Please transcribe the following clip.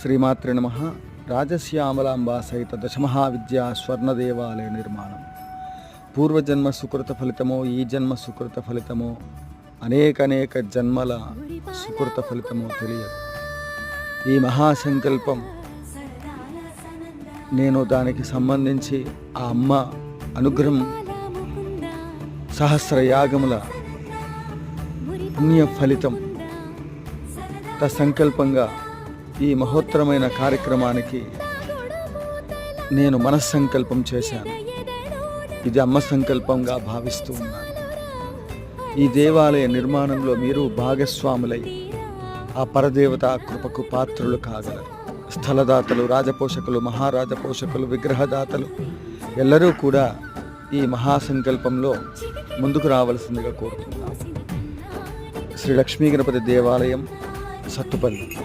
శ్రీమాత్రే నమః. రాజశ్యామలాంబ సహిత దశమహావిద్యా స్వర్ణదేవాలయ నిర్మాణం పూర్వజన్మ సుకృత ఫలితమో, ఈ జన్మ సుకృత ఫలితమో, అనేక జన్మల సుకృత ఫలితమో తెలియదు. ఈ మహాసంకల్పం నేను దానికి సంబంధించి ఆ అమ్మ అనుగ్రహం సహస్ర యాగముల పుణ్య ఫలితం సంకల్పంగా ఈ మహోత్తరమైన కార్యక్రమానికి నేను మనస్సంకల్పం చేశాను. ఇది అమ్మ సంకల్పంగా భావిస్తూ ఉన్నాను. ఈ దేవాలయ నిర్మాణంలో మీరు భాగస్వాములై ఆ పరదేవత కృపకు పాత్రులు కాగలరు. స్థలదాతలు, రాజపోషకులు, మహారాజపోషకులు, విగ్రహదాతలు ఎల్లరూ కూడా ఈ మహాసంకల్పంలో ముందుకు రావాల్సిందిగా కోరుతున్నాను. శ్రీ లక్ష్మీ గణపతి దేవాలయం, సత్తుపల్లి.